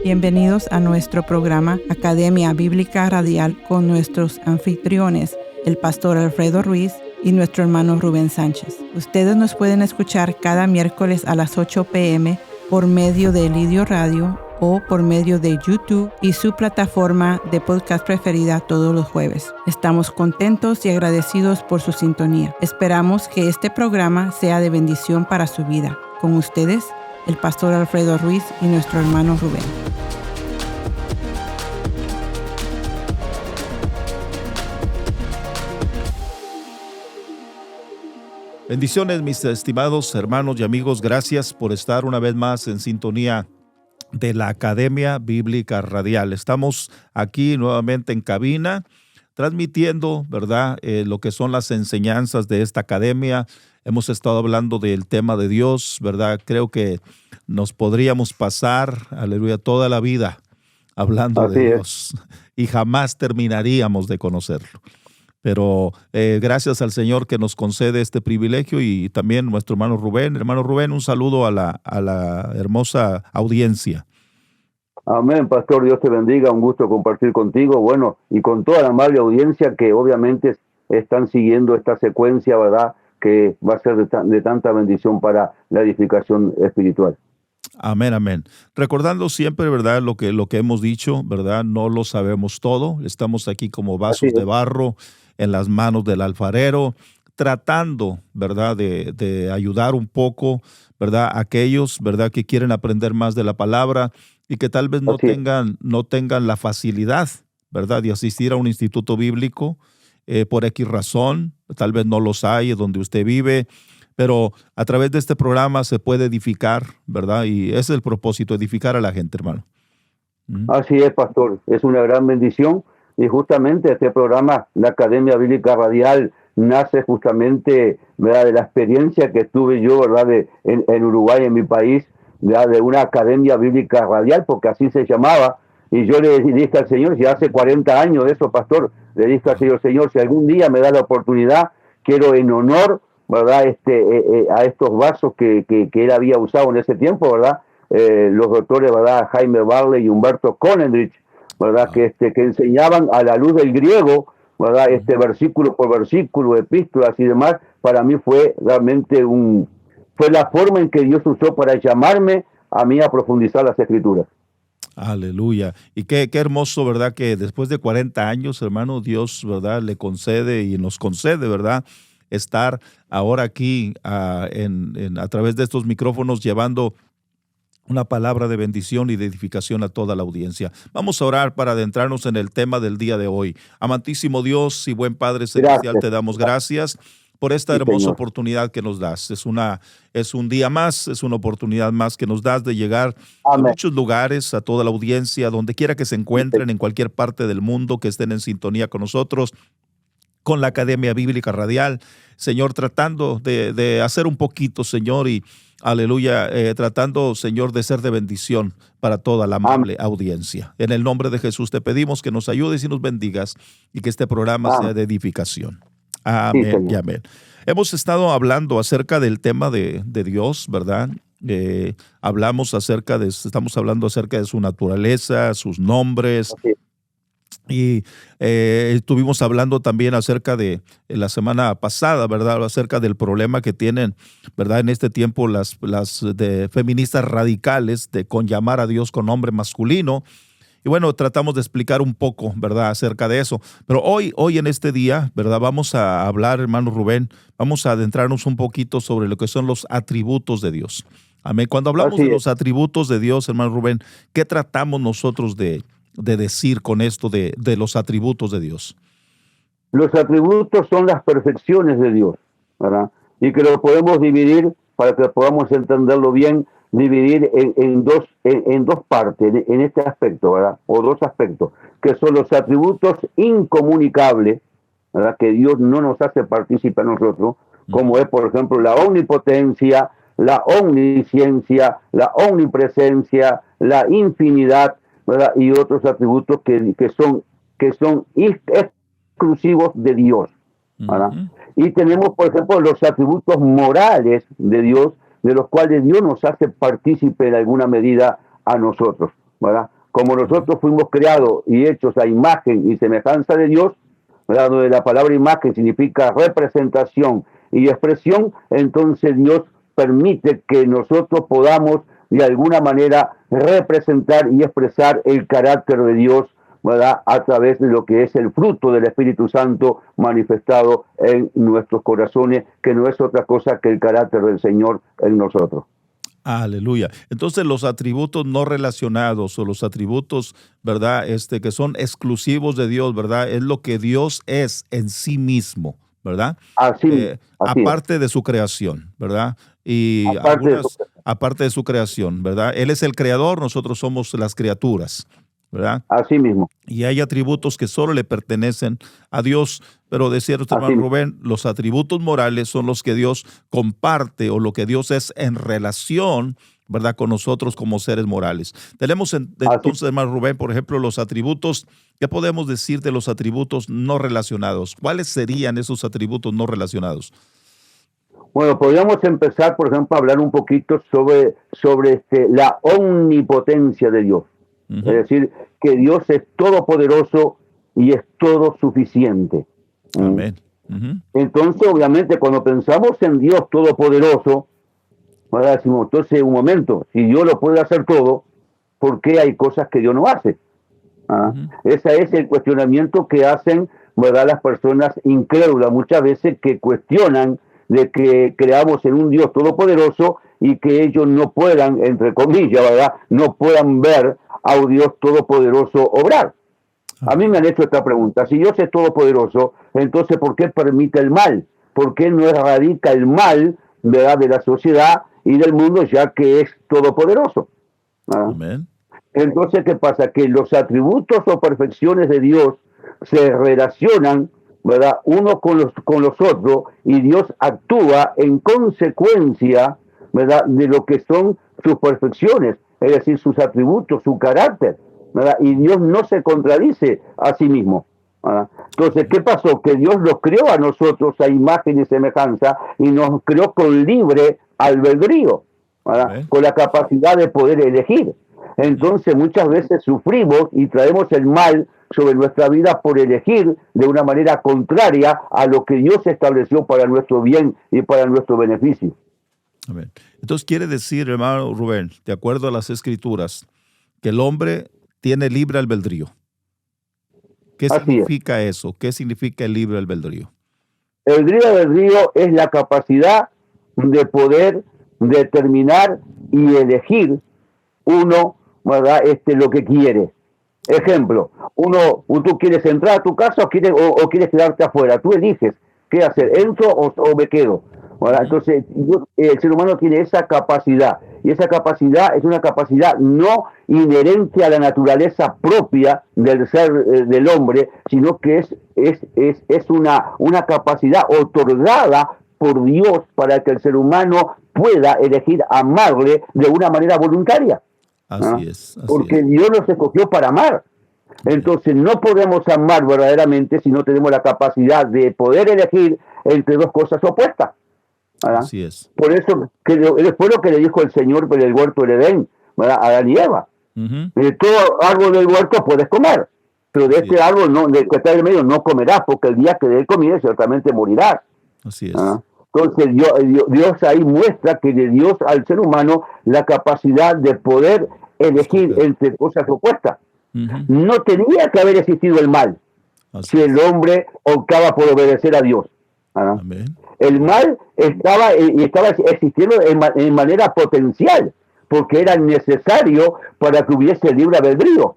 Bienvenidos a nuestro programa Academia Bíblica Radial con nuestros anfitriones, el pastor Alfredo Ruiz y nuestro hermano Rubén Sánchez. Ustedes nos pueden escuchar cada miércoles a las 8 p.m. por medio de Lidio Radio o por medio de YouTube y su plataforma de podcast preferida todos los jueves. Estamos contentos y agradecidos por su sintonía. Esperamos que este programa sea de bendición para su vida. Con ustedes, el pastor Alfredo Ruiz y nuestro hermano Rubén. Bendiciones, mis estimados hermanos y amigos. Gracias por estar una vez más en sintonía de la Academia Bíblica Radial. Estamos aquí nuevamente en cabina, transmitiendo, ¿verdad?, lo que son las enseñanzas de esta academia. Hemos estado hablando del tema de Dios, ¿verdad? Creo que nos podríamos pasar, aleluya, toda la vida hablando Así de es. Dios y jamás terminaríamos de conocerlo. Pero gracias al Señor que nos concede este privilegio y también nuestro hermano Rubén. Hermano Rubén, un saludo a la hermosa audiencia. Amén, pastor, Dios te bendiga, un gusto compartir contigo, bueno, y con toda la amable audiencia que obviamente están siguiendo esta secuencia, ¿verdad?, que va a ser de tanta bendición para la edificación espiritual. Amén, amén. Recordando siempre, ¿verdad?, lo que hemos dicho, ¿verdad? No lo sabemos todo. Estamos aquí como vasos de barro en las manos del alfarero, tratando, ¿verdad?, de ayudar un poco, ¿verdad?, a aquellos, ¿verdad?, que quieren aprender más de la palabra y que tal vez no tengan la facilidad, ¿verdad?, de asistir a un instituto bíblico por X razón. Tal vez no los hay donde usted vive, pero a través de este programa se puede edificar, ¿verdad? Y ese es el propósito, edificar a la gente, hermano. Así es, pastor, es una gran bendición y justamente este programa, la Academia Bíblica Radial, nace justamente, ¿verdad?, de la experiencia que tuve yo, ¿verdad?, en Uruguay, en mi país, ¿verdad?, de una Academia Bíblica Radial, porque así se llamaba, y yo le dije al Señor, ya hace 40 años de eso, pastor, le dije al Señor, si algún día me da la oportunidad, quiero en honor, ¿verdad?, a estos vasos que él había usado en ese tiempo, ¿verdad?, los doctores, ¿verdad?, Jaime Barley y Humberto Konendrich, ¿verdad?, que enseñaban a la luz del griego, ¿verdad?, versículo por versículo, epístolas y demás. Para mí fue realmente fue la forma en que Dios usó para llamarme a mí a profundizar las Escrituras. Aleluya. Y qué hermoso, ¿verdad?, que después de 40 años, hermano, Dios, ¿verdad?, le concede y nos concede, ¿verdad?, estar ahora aquí a través de estos micrófonos llevando una palabra de bendición y de edificación a toda la audiencia. Vamos a orar para adentrarnos en el tema del día de hoy. Amantísimo Dios y buen Padre Celestial, te damos gracias por esta hermosa oportunidad que nos das. Es un día más, es una oportunidad más que nos das de llegar a muchos lugares, a toda la audiencia, donde quiera que se encuentren, en cualquier parte del mundo, que estén en sintonía con nosotros, con la Academia Bíblica Radial, Señor, tratando de hacer un poquito, Señor, y aleluya, tratando, Señor, de ser de bendición para toda la amable audiencia. En el nombre de Jesús te pedimos que nos ayudes y nos bendigas y que este programa sea de edificación. Amén y amén. Hemos estado hablando acerca del tema de Dios, ¿verdad? Estamos hablando acerca de su naturaleza, sus nombres. Y estuvimos hablando también acerca de la semana pasada, ¿verdad?, acerca del problema que tienen, ¿verdad?, en este tiempo las feministas radicales con llamar a Dios con nombre masculino. Y bueno, tratamos de explicar un poco, ¿verdad?, acerca de eso. Pero hoy en este día, ¿verdad?, vamos a hablar, hermano Rubén, vamos a adentrarnos un poquito sobre lo que son los atributos de Dios. Amén. Cuando hablamos de los atributos de Dios, hermano Rubén, ¿qué tratamos nosotros de decir con esto de los atributos de Dios? Los atributos son las perfecciones de Dios, ¿verdad? Y que lo podemos dividir, para que podamos entenderlo bien, dividir en dos partes, en este aspecto, ¿verdad? O dos aspectos, que son los atributos incomunicables, ¿verdad?, que Dios no nos hace partícipe a nosotros, como es, por ejemplo, la omnipotencia, la omnisciencia, la omnipresencia, la infinidad, ¿verdad?, y otros atributos que son exclusivos de Dios, ¿verdad? Y tenemos, por ejemplo, los atributos morales de Dios, de los cuales Dios nos hace partícipe en alguna medida a nosotros. ¿verdad? Como nosotros fuimos creados y hechos a imagen y semejanza de Dios, ¿verdad? Donde la palabra imagen significa representación y expresión, entonces Dios permite que nosotros podamos de alguna manera representar y expresar el carácter de Dios, ¿verdad? A través de lo que es el fruto del Espíritu Santo manifestado en nuestros corazones, que no es otra cosa que el carácter del Señor en nosotros. Aleluya. Entonces los atributos no relacionados o los atributos, ¿verdad? Que son exclusivos de Dios, ¿verdad? Es lo que Dios es en sí mismo, ¿verdad? Así aparte de su creación, ¿verdad? Y aparte de su creación, ¿verdad? Él es el creador, nosotros somos las criaturas, ¿verdad? Así mismo. Y hay atributos que solo le pertenecen a Dios, pero decía nuestro hermano Rubén, los atributos morales son los que Dios comparte o lo que Dios es en relación, ¿verdad?, con nosotros como seres morales. Tenemos entonces, hermano Rubén, por ejemplo, los atributos. ¿Qué podemos decir de los atributos no relacionados? ¿Cuáles serían esos atributos no relacionados? Bueno, podríamos empezar, por ejemplo, a hablar un poquito sobre la omnipotencia de Dios. Es decir, que Dios es todopoderoso y es todo suficiente. Amén. Entonces, obviamente, cuando pensamos en Dios todopoderoso, ahora decimos, entonces, un momento, si Dios lo puede hacer todo, ¿por qué hay cosas que Dios no hace? Ese es el cuestionamiento que hacen, ¿verdad?, las personas incrédulas muchas veces, que cuestionan de que creamos en un Dios todopoderoso y que ellos no puedan, entre comillas, ¿verdad?, no puedan ver a un Dios todopoderoso obrar. A mí me han hecho esta pregunta: si Dios es todopoderoso, entonces ¿por qué permite el mal? ¿Por qué no erradica el mal, ¿verdad?, de la sociedad y del mundo, ya que es todopoderoso? Amén. Entonces, ¿qué pasa? Que los atributos o perfecciones de Dios se relacionan, ¿verdad?, uno con los otros, y Dios actúa en consecuencia, ¿verdad?, de lo que son sus perfecciones, es decir, sus atributos, su carácter, ¿verdad? Y Dios no se contradice a sí mismo, ¿verdad? Entonces, ¿qué pasó? Que Dios nos creó a nosotros a imagen y semejanza, y nos creó con libre albedrío, ¿verdad?, con la capacidad de poder elegir. Entonces, muchas veces sufrimos y traemos el mal sobre nuestra vida por elegir de una manera contraria a lo que Dios estableció para nuestro bien y para nuestro beneficio. Amén. Entonces quiere decir, hermano Rubén, de acuerdo a las Escrituras, que el hombre tiene libre albedrío. ¿Qué significa eso? ¿Qué significa el libre albedrío? El libre albedrío es la capacidad de poder determinar y elegir uno, ¿verdad?, lo que quiere. Ejemplo, tú quieres entrar a tu casa o quieres quedarte afuera. Tú eliges qué hacer, entro o me quedo, ¿verdad? Entonces, el ser humano tiene esa capacidad, y esa capacidad es una capacidad no inherente a la naturaleza propia del ser del hombre, sino que es una capacidad otorgada por Dios para que el ser humano pueda elegir amarle de una manera voluntaria. Así es. Porque Dios nos escogió para amar. Entonces no podemos amar verdaderamente si no tenemos la capacidad de poder elegir entre dos cosas opuestas, ¿verdad? Así es. Por eso fue lo que le dijo el Señor en el huerto del Edén, ¿verdad?, a Adán y Eva. De todo árbol del huerto puedes comer, pero de este árbol del que está en el medio no comerás, porque el día que de él comieres ciertamente morirás. Así es. Entonces Dios ahí muestra que le dio al ser humano la capacidad de poder elegir entre cosas opuestas. No tenía que haber existido el mal si el hombre optaba por obedecer a Dios. El mal estaba existiendo en manera potencial, porque era necesario para que hubiese libre albedrío.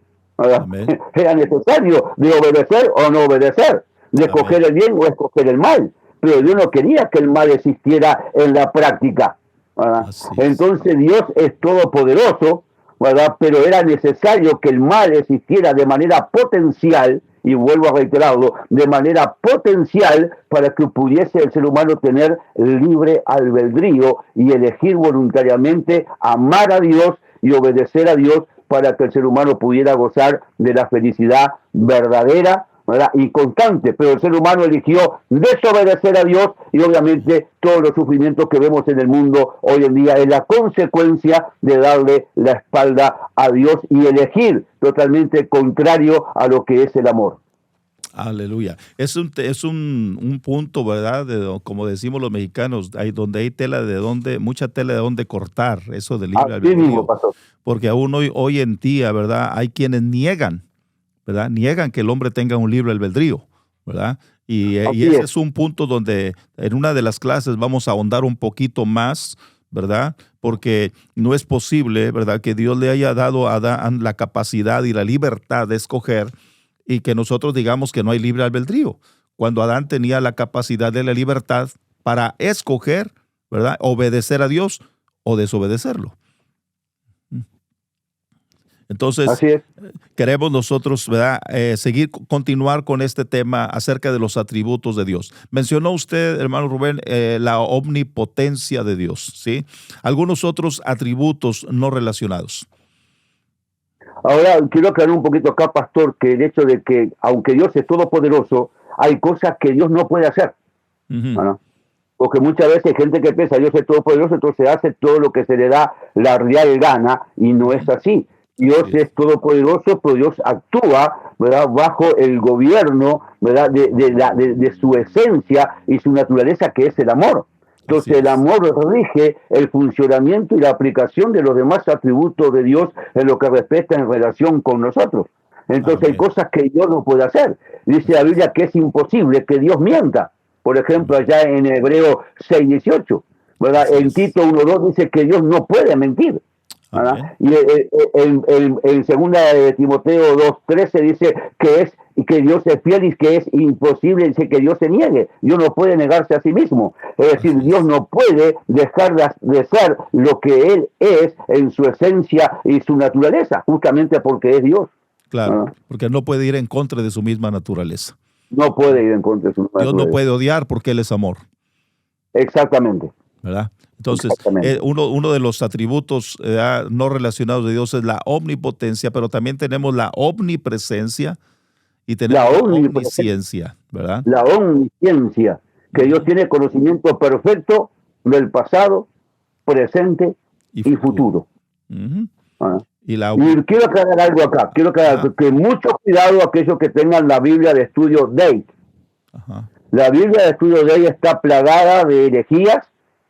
Era necesario de obedecer o no obedecer, de escoger el bien o escoger el mal. Pero Dios no quería que el mal existiera en la práctica, ¿verdad? Entonces Dios es todopoderoso, ¿verdad?, pero era necesario que el mal existiera de manera potencial, y vuelvo a reiterarlo, de manera potencial, para que pudiese el ser humano tener libre albedrío y elegir voluntariamente amar a Dios y obedecer a Dios, para que el ser humano pudiera gozar de la felicidad verdadera, ¿verdad? Inconstante, pero el ser humano eligió desobedecer a Dios y obviamente todos los sufrimientos que vemos en el mundo hoy en día es la consecuencia de darle la espalda a Dios y elegir totalmente contrario a lo que es el amor. Aleluya. Es un punto, ¿verdad? Como decimos los mexicanos, donde hay mucha tela de donde cortar, eso del libre albedrío. Porque aún hoy en día, ¿verdad? Hay quienes niegan, ¿verdad? Niegan que el hombre tenga un libre albedrío, ¿verdad? Y ese es un punto donde en una de las clases vamos a ahondar un poquito más, ¿verdad? Porque no es posible, ¿verdad? Que Dios le haya dado a Adán la capacidad y la libertad de escoger y que nosotros digamos que no hay libre albedrío, cuando Adán tenía la capacidad de la libertad para escoger, ¿verdad? Obedecer a Dios o desobedecerlo. Entonces, queremos nosotros, ¿verdad? Continuar con este tema acerca de los atributos de Dios. Mencionó usted, hermano Rubén, la omnipotencia de Dios, ¿sí? Algunos otros atributos no relacionados. Ahora, quiero aclarar un poquito acá, pastor, que el hecho de que, aunque Dios es todopoderoso, hay cosas que Dios no puede hacer. ¿No? Porque muchas veces hay gente que piensa, Dios es todopoderoso, entonces hace todo lo que se le da la real gana, y no es así. Dios es todopoderoso, pero Dios actúa, ¿verdad?, bajo el gobierno, ¿verdad?, de su esencia y su naturaleza, que es el amor. Entonces el amor rige el funcionamiento y la aplicación de los demás atributos de Dios en lo que respecta en relación con nosotros. Entonces hay cosas que Dios no puede hacer. Dice la Biblia que es imposible que Dios mienta. Por ejemplo, allá en Hebreo 6:18, ¿verdad? En Tito 1:2 dice que Dios no puede mentir, ¿verdad? Y en segunda de Timoteo 2:13 dice que Dios es fiel y que es imposible, dice, que Dios se niegue. Dios no puede negarse a sí mismo. Es decir, Dios no puede dejar de ser lo que Él es en su esencia y su naturaleza, justamente porque es Dios. Claro, porque no puede ir en contra de su misma naturaleza. No puede ir en contra de su misma naturaleza. Dios no puede odiar porque Él es amor. Exactamente. ¿Verdad? Entonces, uno de los atributos no relacionados de Dios es la omnipotencia, pero también tenemos la omnipresencia y tenemos la omnisciencia, ¿verdad? La omnisciencia, que Dios tiene conocimiento perfecto del pasado, presente y futuro. Y quiero aclarar algo acá, que mucho cuidado a aquellos que tengan la Biblia de estudio Dei. La Biblia de estudio Dei está plagada de herejías,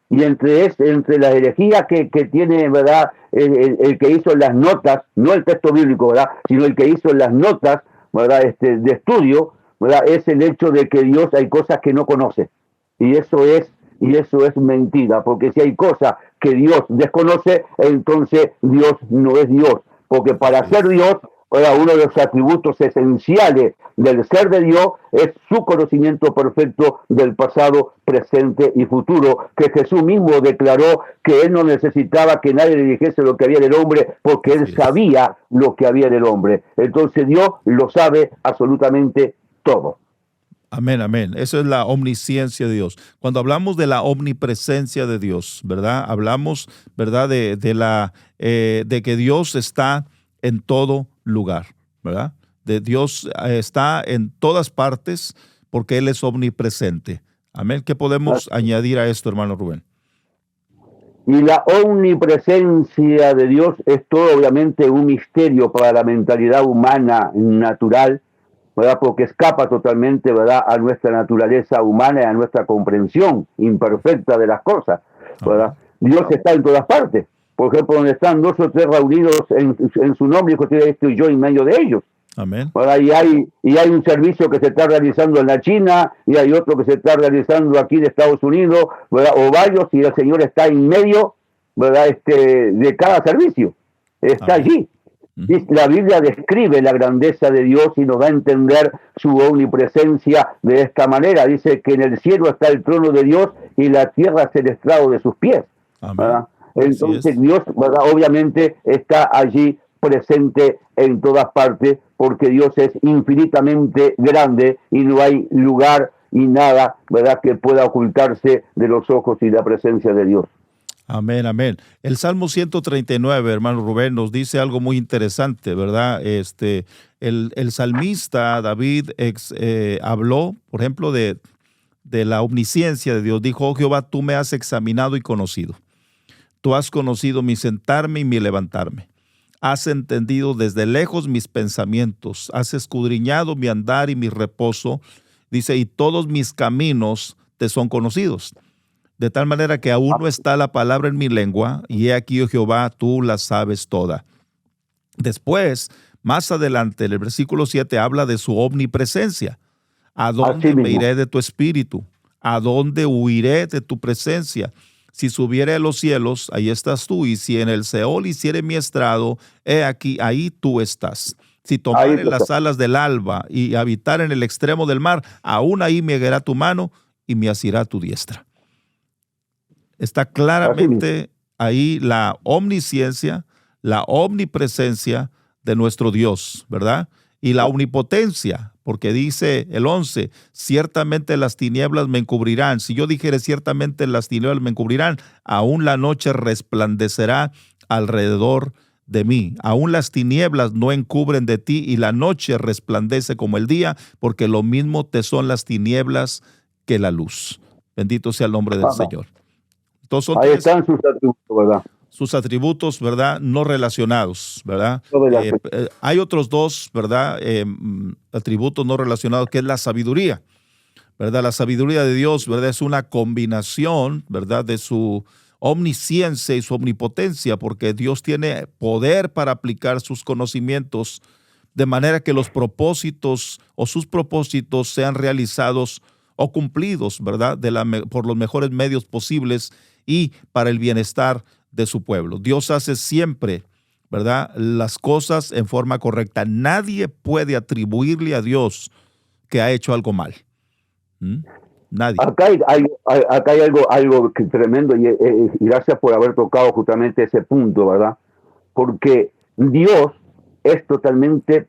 y entre las herejías que tiene, ¿verdad?, el que hizo las notas, no el texto bíblico, ¿verdad?, sino el que hizo las notas, ¿verdad?, de estudio, ¿verdad?, es el hecho de que Dios hay cosas que no conoce. Y eso es mentira, porque si hay cosas que Dios desconoce, entonces Dios no es Dios. Porque para ser Dios, uno de los atributos esenciales del ser de Dios es su conocimiento perfecto del pasado, presente y futuro, que Jesús mismo declaró que Él no necesitaba que nadie le dijese lo que había del hombre, porque Él sabía lo que había del hombre. Entonces Dios lo sabe absolutamente todo. Amén, amén. Eso es la omnisciencia de Dios. Cuando hablamos de la omnipresencia de Dios, ¿verdad? Hablamos, ¿verdad?, de que Dios está en todo lugar, ¿verdad? Dios está en todas partes porque Él es omnipresente. Amén. ¿Qué podemos añadir a esto, hermano Rubén? Y la omnipresencia de Dios es todo, obviamente, un misterio para la mentalidad humana natural, ¿verdad?, porque escapa totalmente, ¿verdad?, a nuestra naturaleza humana y a nuestra comprensión imperfecta de las cosas, ¿verdad? Dios está en todas partes. Por ejemplo, donde están 2 o 3 reunidos en su nombre, estoy yo en medio de ellos. Amén. Y hay un servicio que se está realizando en la China, y hay otro que se está realizando aquí de Estados Unidos, ¿verdad?, o varios, y el Señor está en medio, ¿verdad?, de cada servicio. Está allí. La Biblia describe la grandeza de Dios y nos da a entender su omnipresencia de esta manera. Dice que en el cielo está el trono de Dios y la tierra es el estrado de sus pies. ¿Verdad? Entonces Dios, ¿verdad?, obviamente está allí presente en todas partes, porque Dios es infinitamente grande y no hay lugar y nada, ¿verdad?, que pueda ocultarse de los ojos y la presencia de Dios. Amén, amén. El Salmo 139, hermano Rubén, nos dice algo muy interesante, ¿verdad? El salmista David habló, por ejemplo, de la omnisciencia de Dios. Dijo: oh Jehová, tú me has examinado y conocido. Tú has conocido mi sentarme y mi levantarme. Has entendido desde lejos mis pensamientos. Has escudriñado mi andar y mi reposo. Dice, y todos mis caminos te son conocidos. De tal manera que aún no está la palabra en mi lengua, y he aquí, oh Jehová, tú la sabes toda. Después, más adelante, en el versículo 7, habla de su omnipresencia. ¿A dónde me iré de tu espíritu? ¿A dónde huiré de tu presencia? Si subiere a los cielos, ahí estás tú, y si en el Seol hiciere mi estrado, he aquí, ahí tú estás. Si tomare las alas del alba y habitar en el extremo del mar, aún ahí me guiará tu mano y me asirá tu diestra. Está claramente ahí la omnisciencia, la omnipresencia de nuestro Dios, ¿verdad? Y la omnipotencia, porque dice el 11, ciertamente las tinieblas me encubrirán. Si yo dijere ciertamente las tinieblas me encubrirán, aún la noche resplandecerá alrededor de mí. Aún las tinieblas no encubren de ti y la noche resplandece como el día, porque lo mismo te son las tinieblas que la luz. Bendito sea el nombre del Señor. Entonces, ahí están sus atributos, ¿verdad? Sus atributos, ¿verdad? No relacionados, ¿verdad? Hay otros dos, ¿verdad? Atributos no relacionados, que es la sabiduría, ¿verdad? La sabiduría de Dios, ¿verdad? Es una combinación, ¿verdad? De su omnisciencia y su omnipotencia, porque Dios tiene poder para aplicar sus conocimientos de manera que los propósitos o sus propósitos sean realizados o cumplidos, ¿verdad? Por los mejores medios posibles y para el bienestar de su pueblo. Dios hace siempre, ¿verdad?, las cosas en forma correcta. Nadie puede atribuirle a Dios que ha hecho algo mal. Nadie. Acá hay algo tremendo y gracias por haber tocado justamente ese punto, ¿verdad? Porque Dios es totalmente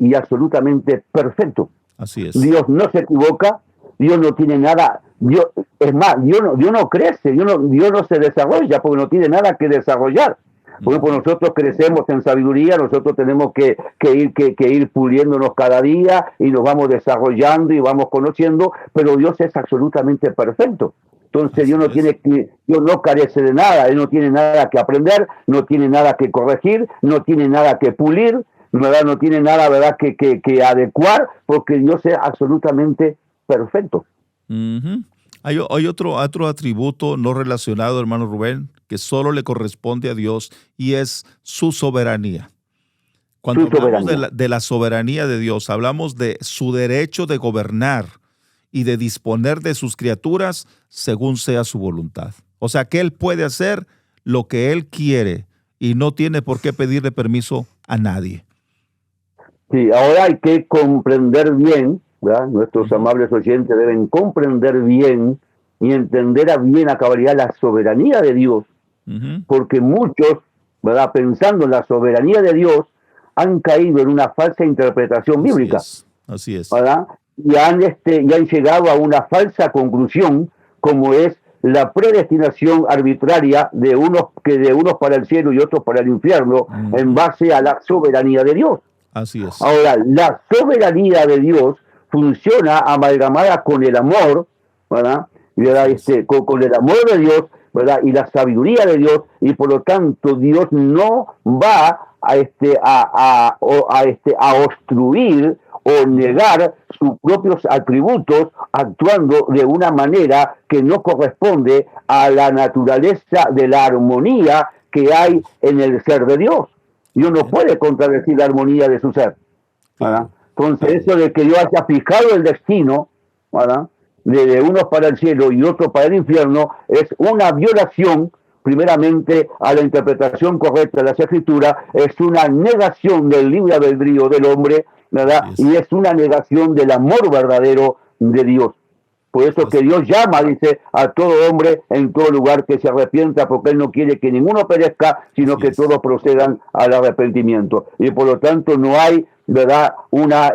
y absolutamente perfecto. Así es. Dios no se equivoca, Dios no tiene nada, Dios no crece, Dios no se desarrolla porque no tiene nada que desarrollar. Por ejemplo, nosotros crecemos en sabiduría, nosotros tenemos que ir puliéndonos cada día y nos vamos desarrollando y vamos conociendo, pero Dios es absolutamente perfecto. Entonces Dios no carece de nada, Él no tiene nada que aprender, no tiene nada que corregir, no tiene nada que pulir, ¿verdad? No tiene nada, ¿verdad?, que adecuar, porque Dios es absolutamente perfecto. Hay otro atributo no relacionado, hermano Rubén, que solo le corresponde a Dios, y es su soberanía. Cuando hablamos de la soberanía de Dios, hablamos de su derecho de gobernar y de disponer de sus criaturas según sea su voluntad. O sea, que Él puede hacer lo que Él quiere y no tiene por qué pedirle permiso a nadie. Sí, ahora hay que comprender bien, ¿verdad? Nuestros amables oyentes deben comprender bien y entender bien a cabalidad la soberanía de Dios, porque muchos, ¿verdad?, pensando en la soberanía de Dios, han caído en una falsa interpretación bíblica. Así es. ¿Verdad? Y han llegado a una falsa conclusión, como es la predestinación arbitraria de unos para el cielo y otros para el infierno, en base a la soberanía de Dios. Así es. Ahora, la soberanía de Dios funciona amalgamada con el amor, ¿verdad? Con el amor de Dios, ¿verdad?, y la sabiduría de Dios, y por lo tanto Dios no va a obstruir o negar sus propios atributos actuando de una manera que no corresponde a la naturaleza de la armonía que hay en el ser de Dios. Dios no puede contradecir la armonía de su ser, ¿verdad? Entonces, eso de que Dios haya fijado el destino, ¿verdad?, de unos para el cielo y otros para el infierno, es una violación, primeramente, a la interpretación correcta de las Escrituras, es una negación del libre albedrío del hombre, ¿verdad? Y es una negación del amor verdadero de Dios. Por eso que Dios llama, dice, a todo hombre en todo lugar que se arrepienta, porque Él no quiere que ninguno perezca, sino que todos procedan al arrepentimiento. Y por lo tanto no hay, ¿verdad?, una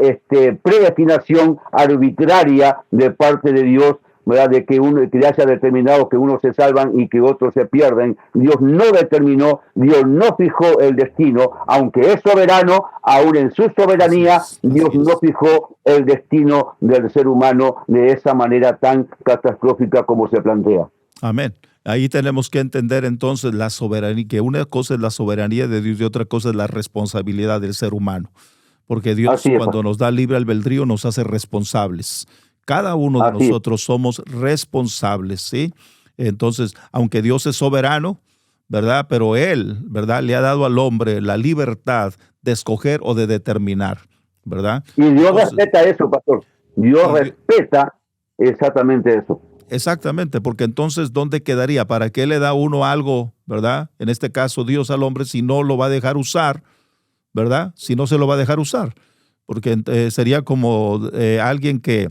predestinación arbitraria de parte de Dios, ¿verdad?, de que haya determinado que unos se salvan y que otros se pierden. Dios no determinó, Dios no fijó el destino, aunque es soberano, aún en su soberanía, Dios no fijó el destino del ser humano de esa manera tan catastrófica como se plantea. Amén. Ahí tenemos que entender entonces la soberanía, que una cosa es la soberanía de Dios y otra cosa es la responsabilidad del ser humano. Porque Dios, cuando nos da libre albedrío, nos hace responsables. Cada uno de nosotros somos responsables, ¿sí? Entonces, aunque Dios es soberano, ¿verdad? Pero Él, ¿verdad?, le ha dado al hombre la libertad de escoger o de determinar, ¿verdad? Y Dios respeta eso, pastor. Dios respeta exactamente eso. Exactamente, porque entonces, ¿dónde quedaría? ¿Para qué le da uno algo, verdad? En este caso, Dios al hombre, si no lo va a dejar usar, ¿verdad? Si no se lo va a dejar usar. Porque sería como alguien que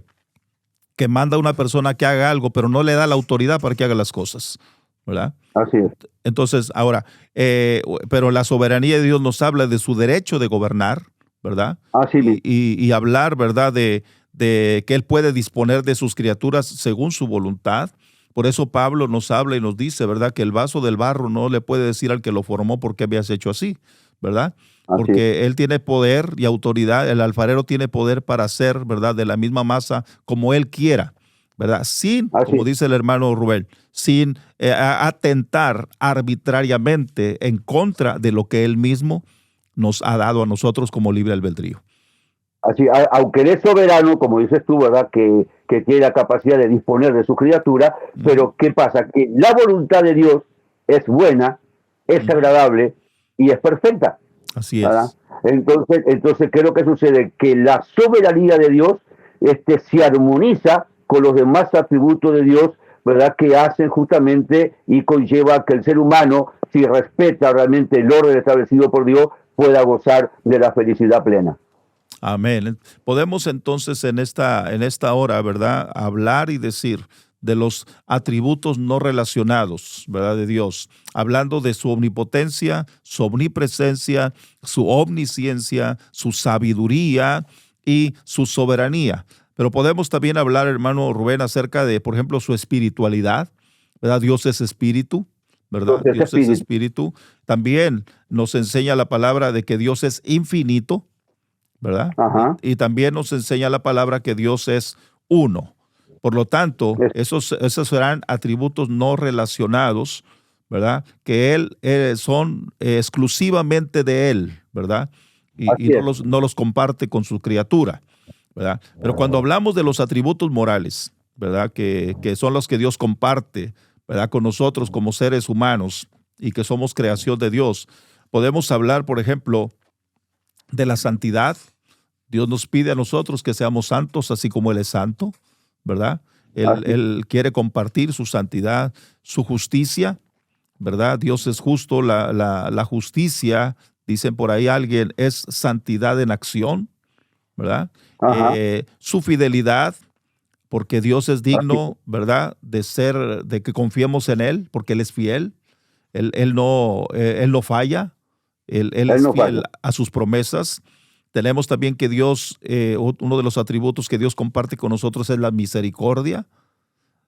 manda a una persona que haga algo, pero no le da la autoridad para que haga las cosas, ¿verdad? Así es. Entonces, ahora, pero la soberanía de Dios nos habla de su derecho de gobernar, ¿verdad? Así mismo. Y hablar, ¿verdad?, de que Él puede disponer de sus criaturas según su voluntad. Por eso Pablo nos habla y nos dice, ¿verdad?, que el vaso del barro no le puede decir al que lo formó por qué habías hecho así, ¿verdad? Porque Él tiene poder y autoridad, el alfarero tiene poder para hacer, ¿verdad?, de la misma masa como Él quiera, ¿verdad? Sin, como dice el hermano Rubén, sin atentar arbitrariamente en contra de lo que Él mismo nos ha dado a nosotros como libre albedrío. Así, aunque Él es soberano, como dices tú, ¿verdad?, que tiene la capacidad de disponer de su criatura, pero ¿qué pasa? Que la voluntad de Dios es buena, es agradable y es perfecta. Así ¿verdad? es. Entonces, ¿qué es lo que sucede? Que la soberanía de Dios se armoniza con los demás atributos de Dios, ¿verdad?, que hacen justamente y conlleva que el ser humano, si respeta realmente el orden establecido por Dios, pueda gozar de la felicidad plena. Amén. Podemos entonces en esta hora, ¿verdad?, hablar y decir de los atributos no relacionados, ¿verdad?, de Dios, hablando de su omnipotencia, su omnipresencia, su omnisciencia, su sabiduría y su soberanía. Pero podemos también hablar, hermano Rubén, acerca de, por ejemplo, su espiritualidad, ¿verdad? Dios es espíritu, ¿verdad? Dios es espíritu. También nos enseña la palabra de que Dios es infinito, ¿verdad? Y también nos enseña la palabra que Dios es uno. Por lo tanto, esos serán atributos no relacionados, ¿verdad?, que son exclusivamente de Él, ¿verdad? Y no los comparte con su criatura, ¿verdad? Pero cuando hablamos de los atributos morales, ¿verdad?, que son los que Dios comparte, ¿verdad?, con nosotros como seres humanos y que somos creación de Dios, podemos hablar, por ejemplo, de la santidad. Dios nos pide a nosotros que seamos santos, así como Él es santo, ¿verdad? Él quiere compartir su santidad, su justicia, ¿verdad? Dios es justo, la justicia, dicen por ahí alguien, es santidad en acción, ¿verdad? Su fidelidad, porque Dios es digno, ¿verdad?, de que confiemos en Él, porque Él es fiel, Él no falla, Él es fiel a sus promesas. Tenemos también que Dios, uno de los atributos que Dios comparte con nosotros es la misericordia.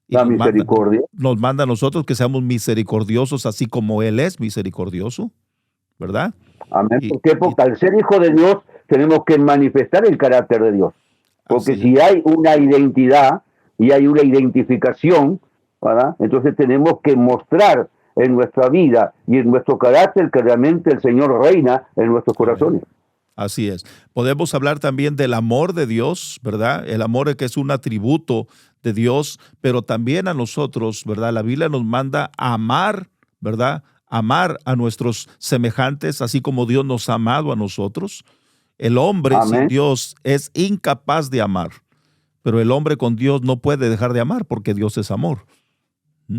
Y nos manda a nosotros que seamos misericordiosos, así como Él es misericordioso, ¿verdad? Amén. Porque al ser hijo de Dios tenemos que manifestar el carácter de Dios. Porque si hay una identidad y hay una identificación, ¿verdad?, entonces tenemos que mostrar en nuestra vida y en nuestro carácter que realmente el Señor reina en nuestros corazones. Así es. Podemos hablar también del amor de Dios, ¿verdad? El amor que es un atributo de Dios, pero también a nosotros, ¿verdad? La Biblia nos manda a amar, ¿verdad? Amar a nuestros semejantes, así como Dios nos ha amado a nosotros. El hombre sin Dios es incapaz de amar, pero el hombre con Dios no puede dejar de amar porque Dios es amor.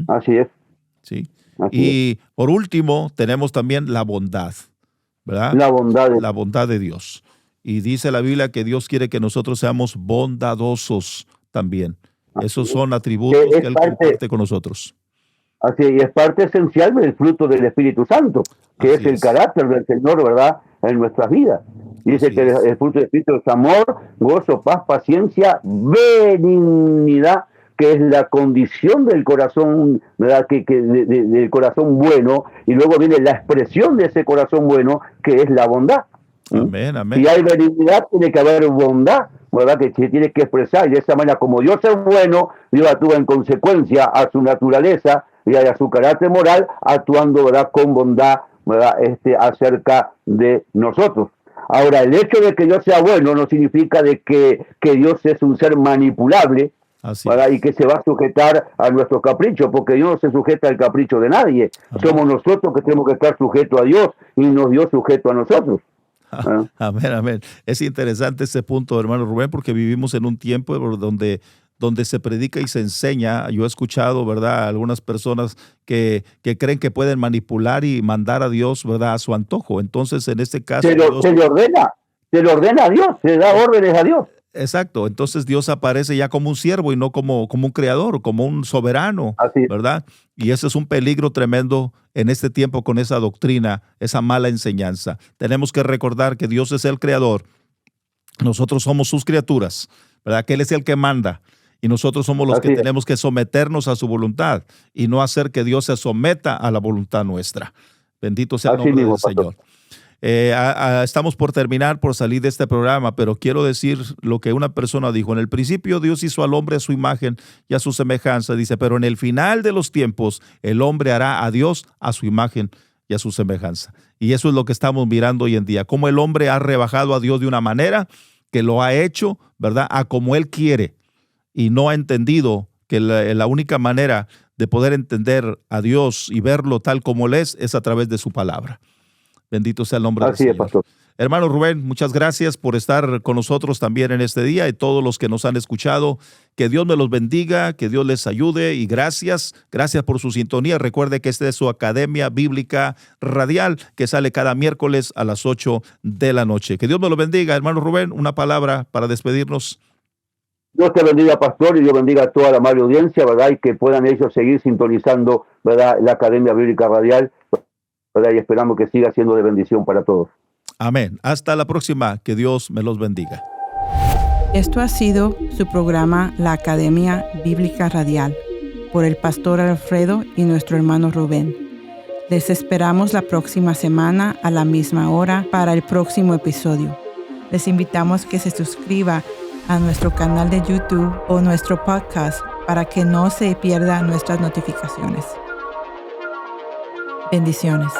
Así es. Sí. Y por último, tenemos también la bondad, ¿verdad? La bondad de Dios. Y dice la Biblia que Dios quiere que nosotros seamos bondadosos también. Esos son atributos que Él comparte con nosotros. Así es, y es parte esencial del fruto del Espíritu Santo, que es el carácter del Señor, ¿verdad?, en nuestras vidas. Dice que el fruto del Espíritu es amor, gozo, paz, paciencia, benignidad, que es la condición del corazón, ¿verdad? Del corazón bueno, y luego viene la expresión de ese corazón bueno, que es la bondad. Amén, amén. Si hay benignidad, tiene que haber bondad, ¿verdad? Que se tiene que expresar, y de esa manera, como Dios es bueno, Dios actúa en consecuencia a su naturaleza y a su carácter moral, actuando, ¿verdad?, con bondad, ¿verdad?, acerca de nosotros. Ahora, el hecho de que Dios sea bueno no significa de que Dios es un ser manipulable, ¿verdad?, y que se va a sujetar a nuestro capricho, porque Dios no se sujeta al capricho de nadie. Ajá. Somos nosotros que tenemos que estar sujetos a Dios y no Dios sujeto a nosotros. ¿Ah? Amén, amén. Es interesante ese punto, hermano Rubén, porque vivimos en un tiempo donde se predica y se enseña. Yo he escuchado, ¿verdad?, algunas personas que creen que pueden manipular y mandar a Dios, ¿verdad?, a su antojo. Entonces, en este caso... Se le ordena a Dios, se da órdenes a Dios. Exacto. Entonces Dios aparece ya como un siervo y no como un creador, como un soberano, ¿verdad? Y ese es un peligro tremendo en este tiempo con esa doctrina, esa mala enseñanza. Tenemos que recordar que Dios es el creador, nosotros somos sus criaturas, ¿verdad? Que Él es el que manda. Y nosotros somos los que tenemos que someternos a su voluntad y no hacer que Dios se someta a la voluntad nuestra. Bendito sea el nombre del Señor. Estamos por salir de este programa, pero quiero decir lo que una persona dijo. En el principio Dios hizo al hombre a su imagen y a su semejanza, dice, pero en el final de los tiempos el hombre hará a Dios a su imagen y a su semejanza. Y eso es lo que estamos mirando hoy en día, cómo el hombre ha rebajado a Dios de una manera que lo ha hecho, ¿verdad?, a como Él quiere. Y no ha entendido que la única manera de poder entender a Dios y verlo tal como Él es a través de su palabra. Bendito sea el nombre del Señor. Pastor. Hermano Rubén, muchas gracias por estar con nosotros también en este día y todos los que nos han escuchado. Que Dios me los bendiga, que Dios les ayude y gracias por su sintonía. Recuerde que esta es su Academia Bíblica Radial que sale cada miércoles a las 8 de la noche. Que Dios me los bendiga. Hermano Rubén, una palabra para despedirnos. Dios te bendiga, pastor, y Dios bendiga a toda la amable audiencia, ¿verdad? Y que puedan ellos seguir sintonizando, ¿verdad?, la Academia Bíblica Radial, ¿verdad? Y esperamos que siga siendo de bendición para todos. Amén. Hasta la próxima. Que Dios me los bendiga. Esto ha sido su programa La Academia Bíblica Radial por el pastor Alfredo y nuestro hermano Rubén. Les esperamos la próxima semana a la misma hora para el próximo episodio. Les invitamos que se suscriba a nuestro canal de YouTube o nuestro podcast para que no se pierdan nuestras notificaciones. Bendiciones.